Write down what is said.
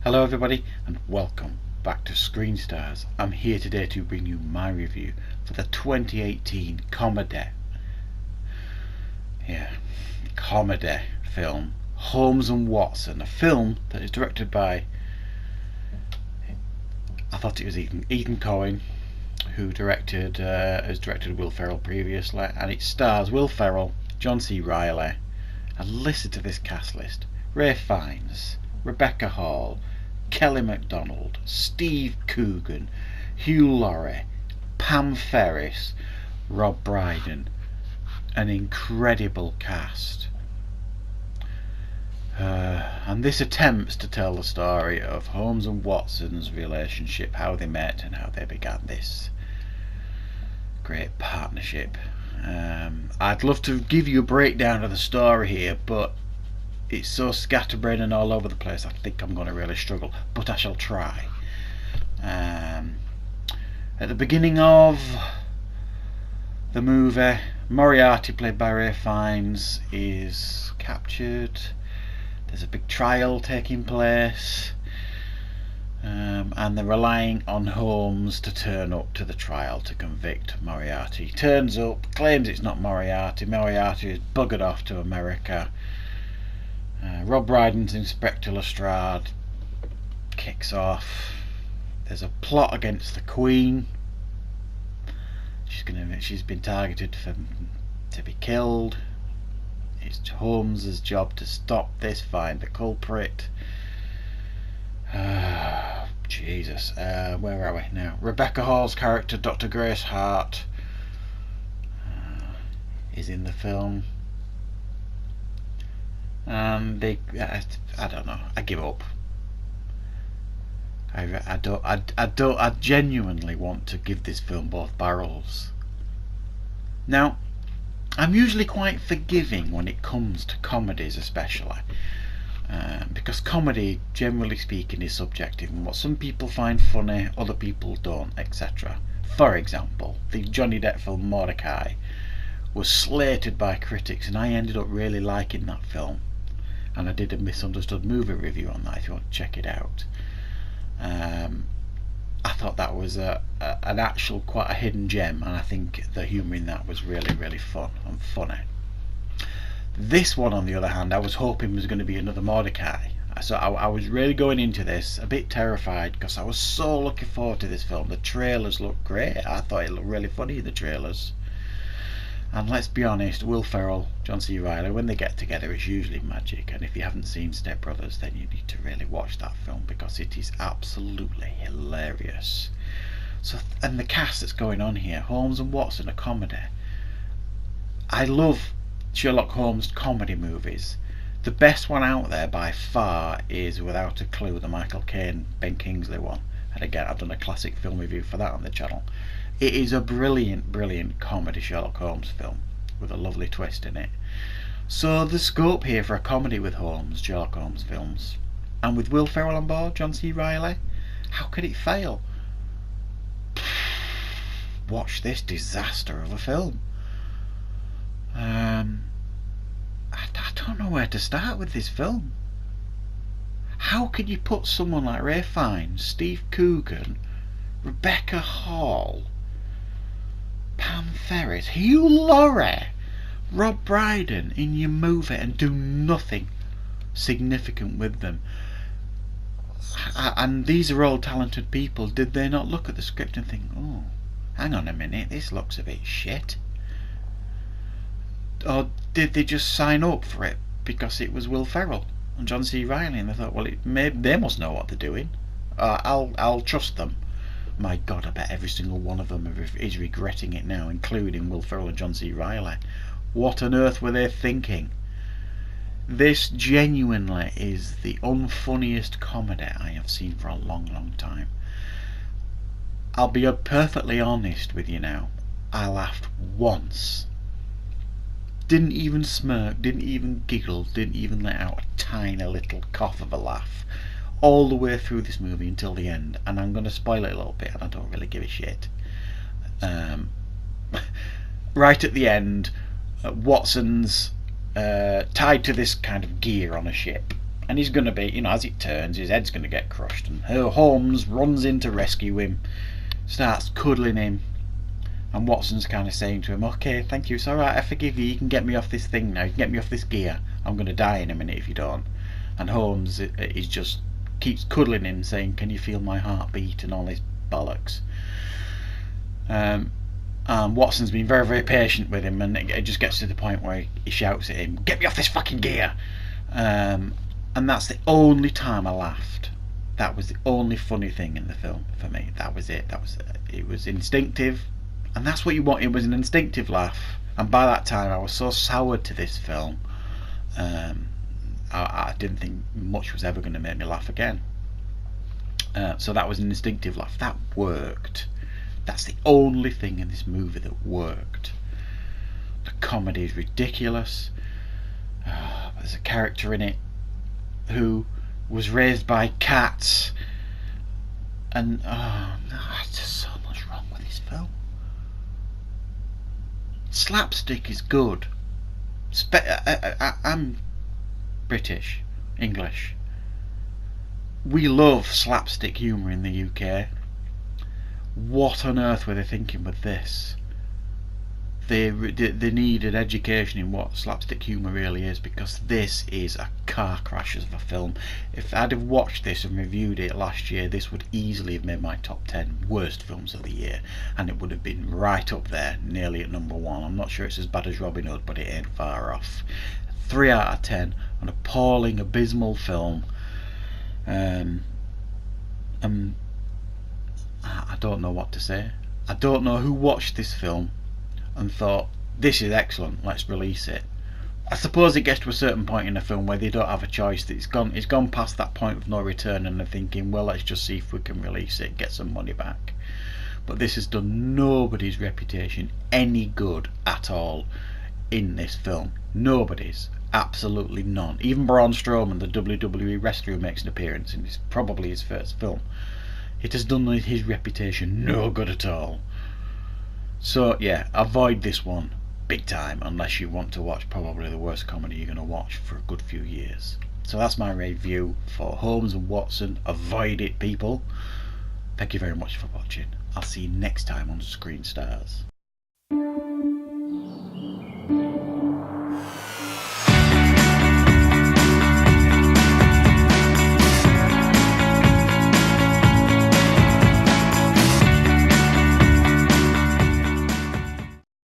Hello everybody and welcome back to Screen Stars. I'm here today to bring you my review for the 2018 comedy film Holmes Watson, a film that is directed by, I thought it was Ethan Coen, who has directed Will Ferrell previously, and it stars Will Ferrell, John C. Reilly, and listen to this cast list: Ralph Fiennes, Rebecca Hall, Kelly MacDonald, Steve Coogan, Hugh Laurie, Pam Ferris, Rob Brydon. An incredible cast. And this attempts to tell the story of Holmes and Watson's relationship, how they met and how they began this great partnership. I'd love to give you a breakdown of the story here, but it's so scatterbrained and all over the place, I think I'm going to really struggle, but I shall try. At the beginning of the movie, Moriarty, played by Ralph Fiennes, is captured. There's a big trial taking place, and they're relying on Holmes to turn up to the trial to convict Moriarty. He turns up, claims it's not Moriarty. Moriarty is buggered off to America. Rob Brydon's Inspector Lestrade kicks off. There's a plot against the Queen. She's been targeted to be killed. It's Holmes' job to stop this, find the culprit. Jesus, where are we now? Rebecca Hall's character, Dr. Grace Hart, is in the film. And I don't know. I give up. I genuinely want to give this film both barrels. Now, I'm usually quite forgiving when it comes to comedies, especially because comedy, generally speaking, is subjective, and what some people find funny, other people don't, etc. For example, the Johnny Depp film Mordecai was slated by critics, and I ended up really liking that film. And I did a misunderstood movie review on that if you want to check it out. I thought that was an actual quite a hidden gem, and I think the humour in that was really, really fun and funny. This one, on the other hand, I was hoping was going to be another Mordecai. So I was really going into this a bit terrified, because I was so looking forward to this film. The trailers looked great. I thought it looked really funny in the trailers. And let's be honest, Will Ferrell, John C. Reilly, when they get together, it's usually magic. And if you haven't seen Step Brothers, then you need to really watch that film, because it is absolutely hilarious. So, and the cast that's going on here, Holmes and Watson, a comedy. I love Sherlock Holmes comedy movies. The best one out there by far is, without a clue, the Michael Caine, Ben Kingsley one. And again, I've done a classic film review for that on the channel. It is a brilliant, brilliant comedy Sherlock Holmes film with a lovely twist in it. So the scope here for a comedy with Holmes, Sherlock Holmes films, and with Will Ferrell on board, John C. Reilly, how could it fail? Watch this disaster of a film. I don't know where to start with this film. How could you put someone like Ralph Fiennes, Steve Coogan, Rebecca Hall, Pam Ferris, Hugh Laurie, Rob Brydon in your movie and do nothing significant with them? And these are all talented people. Did they not look at the script and think, oh, hang on a minute, this looks a bit shit? Or did they just sign up for it because it was Will Ferrell and John C. Reilly, and they thought, well, they must know what they're doing. I'll trust them. My God, I bet every single one of them is regretting it now, including Will Ferrell and John C. Reilly. What on earth were they thinking? This genuinely is the unfunniest comedy I have seen for a long, long time. I'll be perfectly honest with you now. I laughed once. Didn't even smirk, didn't even giggle, didn't even let out a tiny little cough of a laugh all the way through this movie until the end. And I'm going to spoil it a little bit, and I don't really give a shit. Right at the end, Watson's tied to this kind of gear on a ship, and he's going to be, you know, as it turns, his head's going to get crushed, and Holmes runs in to rescue him, starts cuddling him, and Watson's kind of saying to him, okay, thank you, it's alright, I forgive you, you can get me off this thing now, you can get me off this gear, I'm going to die in a minute if you don't. And Holmes is just keeps cuddling him, saying, can you feel my heartbeat, and all this bollocks. Watson's been very, very patient with him, and it just gets to the point where he shouts at him, get me off this fucking gear. And that's the only time I laughed. That was the only funny thing in the film for me. That was it. It was instinctive, and that's what you want. It was an instinctive laugh, and by that time I was so soured to this film, I didn't think much was ever going to make me laugh again. So that was an instinctive laugh. That worked. That's the only thing in this movie that worked. The comedy is ridiculous. There's a character in it who was raised by cats, and there's just so much wrong with this film. Slapstick is good. I'm British, English. We love slapstick humour in the UK. What on earth were they thinking with this? They needed education in what slapstick humour really is, because this is a car crash of a film. If I'd have watched this and reviewed it last year, this would easily have made my top 10 worst films of the year, and it would have been right up there, nearly at number 1. I'm not sure it's as bad as Robin Hood, but it ain't far off. 3 out of 10, an appalling, abysmal film. I don't know what to say. I don't know who watched this film and thought, this is excellent, let's release it. I suppose it gets to a certain point in the film where they don't have a choice. That it's gone past that point of no return, and they're thinking, well, let's just see if we can release it, get some money back. But this has done nobody's reputation any good at all in this film. Nobody's. Absolutely none. Even Braun Strowman, the WWE wrestler who makes an appearance in this, probably his first film, it has done his reputation no good at all. So yeah, avoid this one big time, unless you want to watch probably the worst comedy you're going to watch for a good few years. So that's my review for Holmes and Watson. Avoid it, people. Thank you very much for watching. I'll see you next time on Screen Stars.